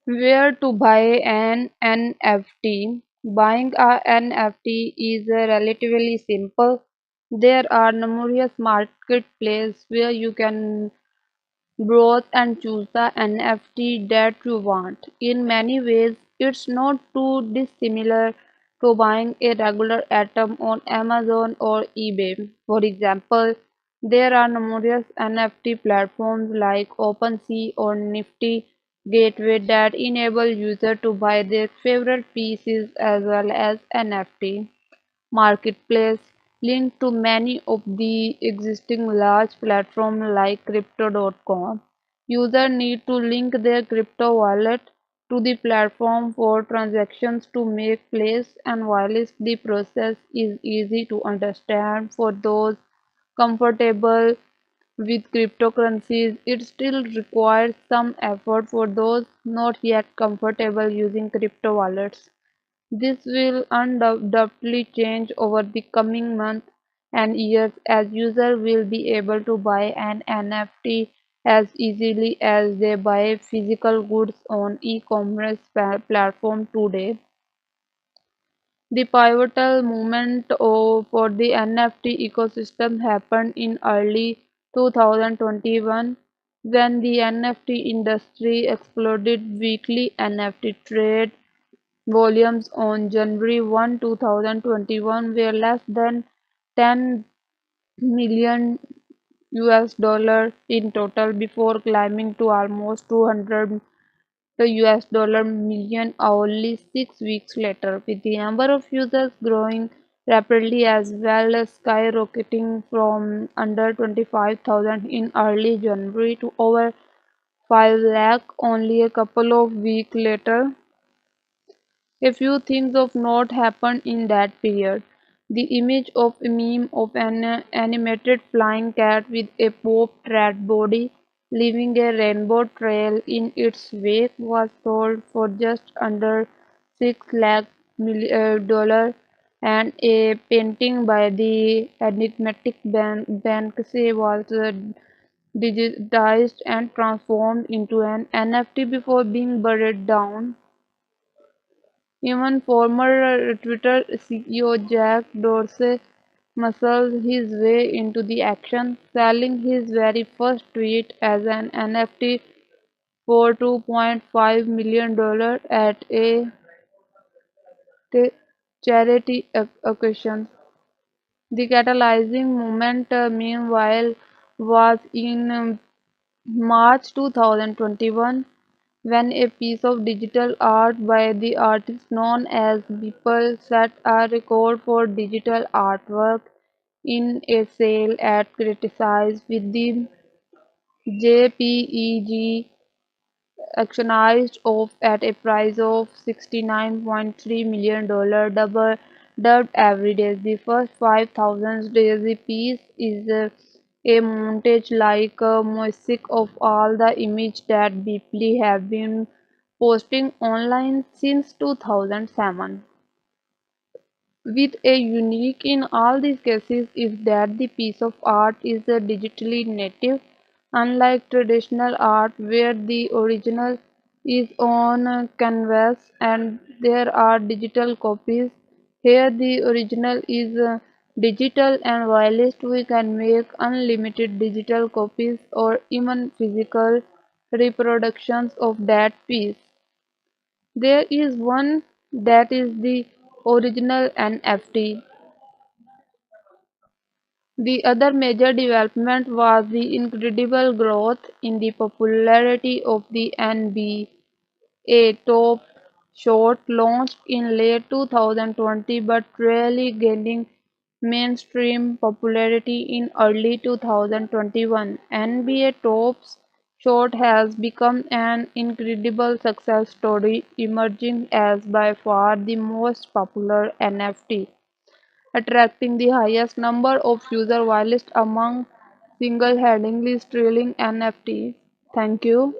Where to buy an NFT? Buying a NFT is relatively simple. There are numerous marketplaces where you can browse and choose the NFT that you want. In many ways, it's not too dissimilar to buying a regular item on Amazon or eBay. For example, there are numerous NFT platforms like OpenSea or Nifty Gateway that enable users to buy their favorite pieces as well as NFT marketplace linked to many of the existing large platforms like crypto.com. Users need to link their crypto wallet to the platform for transactions to make place, and whilst the process is easy to understand for those comfortable with cryptocurrencies, it still requires some effort for those not yet comfortable using crypto wallets. This will undoubtedly change over the coming months and years as users will be able to buy an NFT as easily as they buy physical goods on e-commerce platform today. The pivotal moment for the NFT ecosystem happened in early 2021 when the NFT industry exploded. Weekly NFT trade volumes on January 1, 2021 were less than 10 million US dollar in total before climbing to almost 200 US dollar million only 6 weeks later, with the number of users growing rapidly as well as skyrocketing from under 25,000 in early January to over 5 lakh only a couple of weeks later. A few things of note happened in that period. The image of a meme of an animated flying cat with a popped red body leaving a rainbow trail in its wake was sold for just under 6 lakh dollar, and a painting by the enigmatic Banksy was digitized and transformed into an NFT before being buried down. Even former Twitter CEO Jack Dorsey muscled his way into the action, selling his very first tweet as an NFT for $2.5 million at a charity occasion. The catalyzing moment, meanwhile, was in March 2021 when a piece of digital art by the artist known as Beeple set a record for digital artwork in a sale at criticized with the JPEG auctioned off at a price of $69.3 million, dubbed every day the first 5,000 days. The piece is a montage like a mosaic of all the images that Beeple have been posting online since 2007. With a unique in all these cases is that the piece of art is digitally native, unlike traditional art where the original is on canvas and there are digital copies. Here the original is digital, and whilst we can make unlimited digital copies or even physical reproductions of that piece, there is one that is the original NFT. The other major development was the incredible growth in the popularity of the NBA Top Shot, launched in late 2020 but really gaining mainstream popularity in early 2021. NBA Top Shot has become an incredible success story, emerging as by far the most popular NFT, attracting the highest number of users whilst among single-handedly stealing NFTs. Thank you.